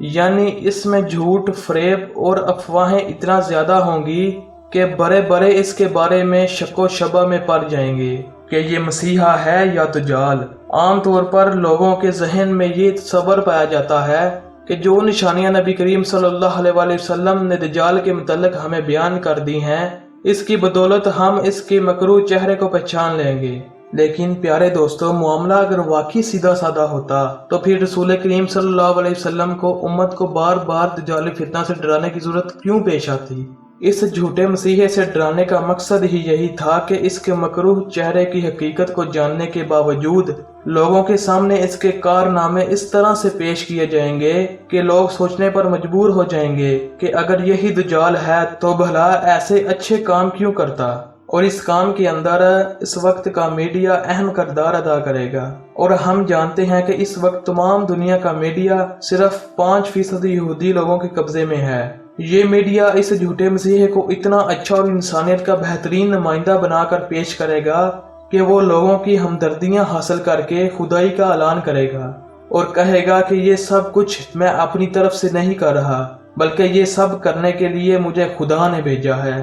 یعنی اس میں جھوٹ، فریب اور افواہیں اتنا زیادہ ہوں گی کہ بڑے بڑے اس کے بارے میں شک و شبہ میں پڑ جائیں گے کہ یہ مسیحا ہے یا دجال۔ عام طور پر لوگوں کے ذہن میں یہ تصور پایا جاتا ہے کہ جو نشانیاں نبی کریم صلی اللہ علیہ وآلہ وسلم نے دجال کے متعلق ہمیں بیان کر دی ہیں، اس کی بدولت ہم اس کے مکروہ چہرے کو پہچان لیں گے۔ لیکن پیارے دوستو، معاملہ اگر واقعی سیدھا سادہ ہوتا تو پھر رسول کریم صلی اللہ علیہ وسلم کو امت کو بار بار دجالی فتنہ سے ڈرانے کی ضرورت کیوں پیش آتی؟ اس جھوٹے مسیحے سے ڈرانے کا مقصد ہی یہی تھا کہ اس کے مکروہ چہرے کی حقیقت کو جاننے کے باوجود لوگوں کے سامنے اس کے کارنامے اس طرح سے پیش کیے جائیں گے کہ لوگ سوچنے پر مجبور ہو جائیں گے کہ اگر یہی دجال ہے تو بھلا ایسے اچھے کام کیوں کرتا۔ اور اس کام کے اندر اس وقت کا میڈیا اہم کردار ادا کرے گا، اور ہم جانتے ہیں کہ اس وقت تمام دنیا کا میڈیا صرف 5% یہودی لوگوں کے قبضے میں ہے۔ یہ میڈیا اس جھوٹے مسیحے کو اتنا اچھا اور انسانیت کا بہترین نمائندہ بنا کر پیش کرے گا کہ وہ لوگوں کی ہمدردیاں حاصل کر کے خدائی کا اعلان کرے گا اور کہے گا کہ یہ سب کچھ میں اپنی طرف سے نہیں کر رہا، بلکہ یہ سب کرنے کے لیے مجھے خدا نے بھیجا ہے۔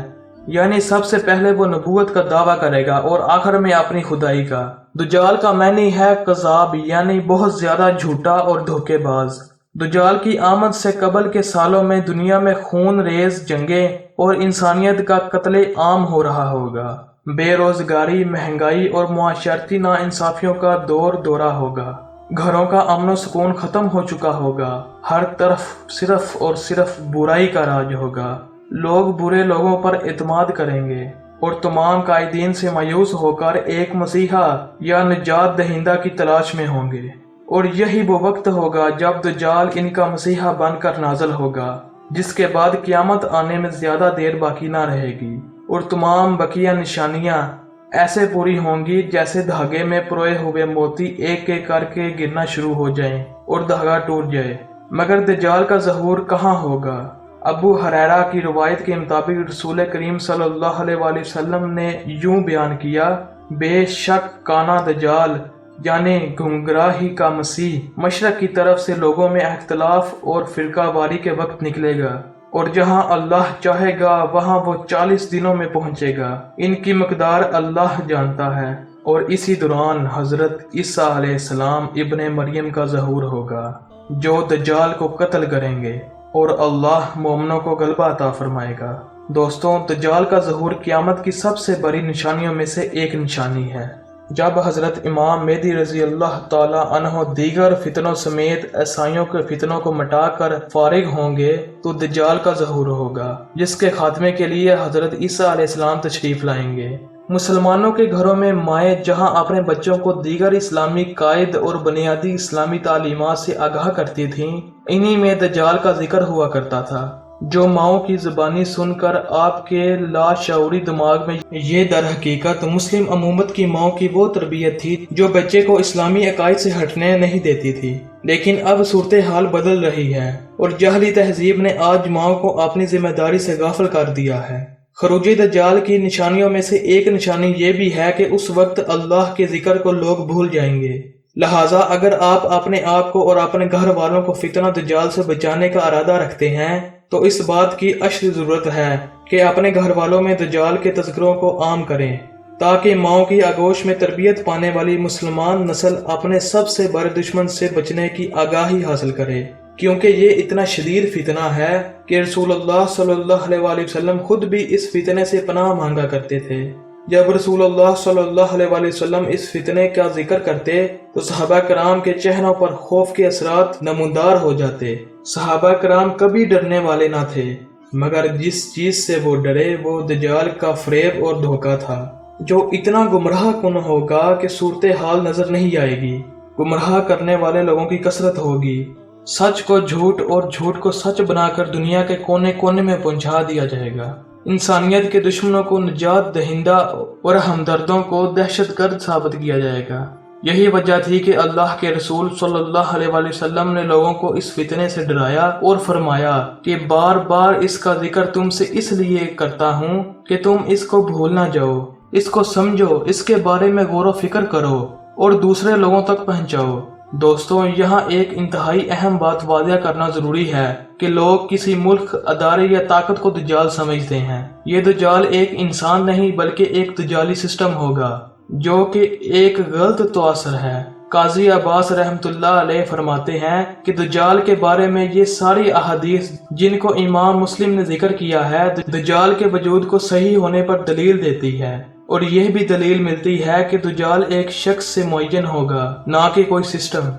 یعنی سب سے پہلے وہ نبوت کا دعویٰ کرے گا اور آخر میں اپنی خدائی کا۔ دجال کا معنی ہے کذاب، یعنی بہت زیادہ جھوٹا اور دھوکے باز۔ دجال کی آمد سے قبل کے سالوں میں دنیا میں خون ریز جنگیں اور انسانیت کا قتل عام ہو رہا ہوگا۔ بے روزگاری، مہنگائی اور معاشرتی ناانصافیوں کا دورہ ہوگا۔ گھروں کا امن و سکون ختم ہو چکا ہوگا۔ ہر طرف صرف اور صرف برائی کا راج ہوگا۔ لوگ برے لوگوں پر اعتماد کریں گے اور تمام قائدین سے مایوس ہو کر ایک مسیحا یا نجات دہندہ کی تلاش میں ہوں گے، اور یہی وہ وقت ہوگا جب دجال ان کا مسیحا بن کر نازل ہوگا، جس کے بعد قیامت آنے میں زیادہ دیر باقی نہ رہے گی، اور تمام بقیہ نشانیاں ایسے پوری ہوں گی جیسے دھاگے میں پروئے ہوئے موتی ایک ایک کر کے گرنا شروع ہو جائیں اور دھاگا ٹوٹ جائے۔ مگر دجال کا ظہور کہاں ہوگا؟ ابو ہریرہ کی روایت کے مطابق رسول کریم صلی اللہ علیہ وآلہ وسلم نے یوں بیان کیا، بے شک کانا دجال یعنی گمراہی کا مسیح مشرق کی طرف سے لوگوں میں اختلاف اور فرقہ واری کے وقت نکلے گا، اور جہاں اللہ چاہے گا وہاں وہ 40 دنوں میں پہنچے گا۔ ان کی مقدار اللہ جانتا ہے، اور اسی دوران حضرت عیسیٰ علیہ السلام ابن مریم کا ظہور ہوگا، جو دجال کو قتل کریں گے، اور اللہ مومنوں کو غلبہ عطا فرمائے گا۔ دوستوں، دجال کا ظہور قیامت کی سب سے بڑی نشانیوں میں سے ایک نشانی ہے۔ جب حضرت امام مہدی رضی اللہ تعالی عنہ دیگر فتنوں سمیت عیسائیوں کے فتنوں کو مٹا کر فارغ ہوں گے تو دجال کا ظہور ہوگا، جس کے خاتمے کے لیے حضرت عیسیٰ علیہ السلام تشریف لائیں گے۔ مسلمانوں کے گھروں میں مائیں جہاں اپنے بچوں کو دیگر اسلامی قائد اور بنیادی اسلامی تعلیمات سے آگاہ کرتی تھیں، انہی میں دجال کا ذکر ہوا کرتا تھا، جو ماؤں کی زبانی سن کر آپ کے لاشعوری دماغ میں یہ در حقیقت مسلم امت کی ماؤں کی وہ تربیت تھی جو بچے کو اسلامی عقائد سے ہٹنے نہیں دیتی تھی۔ لیکن اب صورتحال بدل رہی ہے، اور جہلی تہذیب نے آج ماؤں کو اپنی ذمہ داری سے غافل کر دیا ہے۔ خروج دجال کی نشانیوں میں سے ایک نشانی یہ بھی ہے کہ اس وقت اللہ کے ذکر کو لوگ بھول جائیں گے۔ لہٰذا اگر آپ اپنے آپ کو اور اپنے گھر والوں کو فتنہ دجال سے بچانے کا ارادہ رکھتے ہیں تو اس بات کی اشد ضرورت ہے کہ اپنے گھر والوں میں دجال کے تذکروں کو عام کریں، تاکہ ماؤں کی آغوش میں تربیت پانے والی مسلمان نسل اپنے سب سے بڑے دشمن سے بچنے کی آگاہی حاصل کرے، کیونکہ یہ اتنا شدید فتنہ ہے کہ رسول اللہ صلی اللہ علیہ وآلہ وسلم خود بھی اس فتنے سے پناہ مانگا کرتے تھے۔ جب رسول اللہ صلی اللہ علیہ وآلہ وسلم اس فتنے کا ذکر کرتے تو صحابہ کرام کے چہروں پر خوف کے اثرات نمودار ہو جاتے۔ صحابہ کرام کبھی ڈرنے والے نہ تھے، مگر جس چیز سے وہ ڈرے وہ دجال کا فریب اور دھوکہ تھا، جو اتنا گمراہ کن ہوگا کہ صورتحال نظر نہیں آئے گی۔ گمراہ کرنے والے لوگوں کی کثرت ہوگی، سچ کو جھوٹ اور جھوٹ کو سچ بنا کر دنیا کے کونے کونے میں پہنچا دیا جائے گا۔ انسانیت کے دشمنوں کو نجات دہندہ اور ہمدردوں کو دہشت گرد ثابت کیا جائے گا۔ یہی وجہ تھی کہ اللہ کے رسول صلی اللہ علیہ وآلہ وسلم نے لوگوں کو اس فتنے سے ڈرایا اور فرمایا کہ بار بار اس کا ذکر تم سے اس لیے کرتا ہوں کہ تم اس کو بھول نہ جاؤ، اس کو سمجھو، اس کے بارے میں غور و فکر کرو اور دوسرے لوگوں تک پہنچاؤ۔ دوستوں یہاں ایک انتہائی اہم بات واضح کرنا ضروری ہے کہ لوگ کسی ملک، ادارے یا طاقت کو دجال سمجھتے ہیں۔ یہ دجال ایک انسان نہیں بلکہ ایک دجالی سسٹم ہوگا جو کہ ایک غلط توسر ہے۔ قاضی عباس رحمۃ اللہ علیہ فرماتے ہیں کہ دجال کے بارے میں یہ ساری احادیث جن کو امام مسلم نے ذکر کیا ہے دجال کے وجود کو صحیح ہونے پر دلیل دیتی ہے، اور یہ بھی دلیل ملتی ہے کہ دجال ایک شخص سے معین ہوگا، نہ کہ کوئی سسٹم۔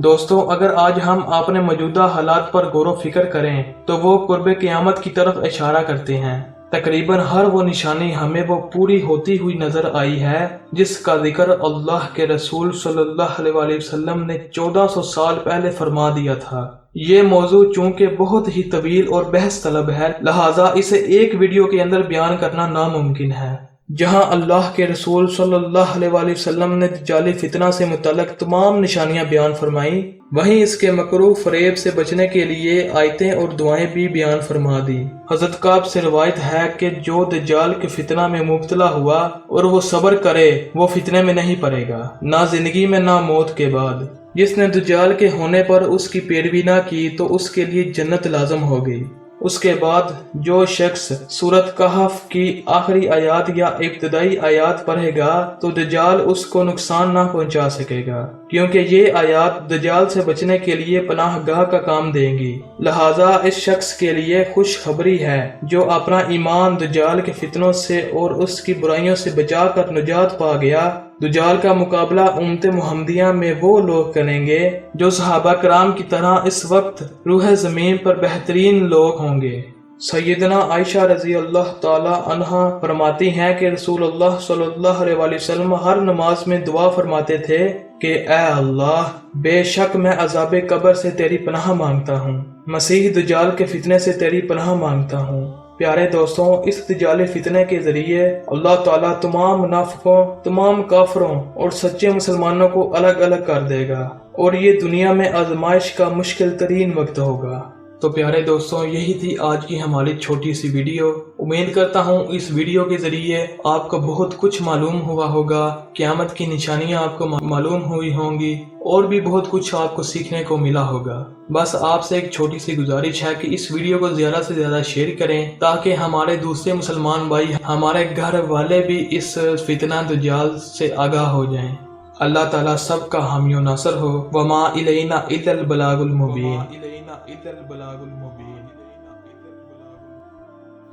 دوستوں اگر آج ہم اپنے موجودہ حالات پر غور و فکر کریں تو وہ قرب قیامت کی طرف اشارہ کرتے ہیں۔ تقریباً ہر وہ نشانی ہمیں وہ پوری ہوتی ہوئی نظر آئی ہے جس کا ذکر اللہ کے رسول صلی اللہ علیہ وسلم نے 1400 سال پہلے فرما دیا تھا۔ یہ موضوع چونکہ بہت ہی طویل اور بحث طلب ہے، لہٰذا اسے ایک ویڈیو کے اندر بیان کرنا ناممکن ہے۔ جہاں اللہ کے رسول صلی اللہ علیہ وسلم نے دجالی فتنہ سے متعلق تمام نشانیاں بیان فرمائیں، وہیں اس کے مکروہ فریب سے بچنے کے لیے آیتیں اور دعائیں بھی بیان فرما دی۔ حضرت کعب سے روایت ہے کہ جو دجال کے فتنہ میں مبتلا ہوا اور وہ صبر کرے وہ فتنے میں نہیں پڑے گا، نہ زندگی میں نہ موت کے بعد۔ جس نے دجال کے ہونے پر اس کی پیروی نہ کی تو اس کے لیے جنت لازم ہو گئی۔ اس کے بعد جو شخص سورۃ کہف کی آخری آیات یا ابتدائی آیات پڑھے گا تو دجال اس کو نقصان نہ پہنچا سکے گا، کیونکہ یہ آیات دجال سے بچنے کے لیے پناہ گاہ کا کام دیں گی۔ لہٰذا اس شخص کے لیے خوشخبری ہے جو اپنا ایمان دجال کے فتنوں سے اور اس کی برائیوں سے بچا کر نجات پا گیا۔ دجال کا مقابلہ امت محمدیہ میں وہ لوگ کریں گے جو صحابہ کرام کی طرح اس وقت روح زمین پر بہترین لوگ ہوں گے۔ سیدنا عائشہ رضی اللہ تعالی عنہا فرماتی ہیں کہ رسول اللہ صلی اللہ علیہ وسلم ہر نماز میں دعا فرماتے تھے کہ اے اللہ، بے شک میں عذاب قبر سے تیری پناہ مانگتا ہوں، مسیح دجال کے فتنے سے تیری پناہ مانگتا ہوں۔ پیارے دوستوں، اس دجالی فتنے کے ذریعے اللہ تعالیٰ تمام منافقوں، تمام کافروں اور سچے مسلمانوں کو الگ الگ کر دے گا، اور یہ دنیا میں آزمائش کا مشکل ترین وقت ہوگا۔ تو پیارے دوستوں، یہی تھی آج کی ہماری چھوٹی سی ویڈیو۔ امید کرتا ہوں اس ویڈیو کے ذریعے آپ کو بہت کچھ معلوم ہوا ہوگا، قیامت کی نشانیاں آپ کو معلوم ہوئی ہوں گی، اور بھی بہت کچھ آپ کو سیکھنے کو ملا ہوگا۔ بس آپ سے ایک چھوٹی سی گزارش ہے کہ اس ویڈیو کو زیادہ سے زیادہ شیئر کریں تاکہ ہمارے دوسرے مسلمان بھائی، ہمارے گھر والے بھی اس فتنہ دجال سے آگاہ ہو جائیں۔ اللہ تعالیٰ سب کا حامی و ناصر ہو۔ وما الینا الا البلاغ المبین۔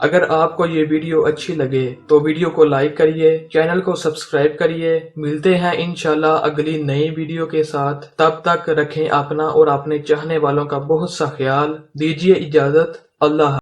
اگر آپ کو یہ ویڈیو اچھی لگے تو ویڈیو کو لائک کریے، چینل کو سبسکرائب کریے۔ ملتے ہیں انشاءاللہ اگلی نئی ویڈیو کے ساتھ، تب تک رکھیں اپنا اور اپنے چاہنے والوں کا بہت سا خیال۔ دیجیے اجازت، اللہ حافظ۔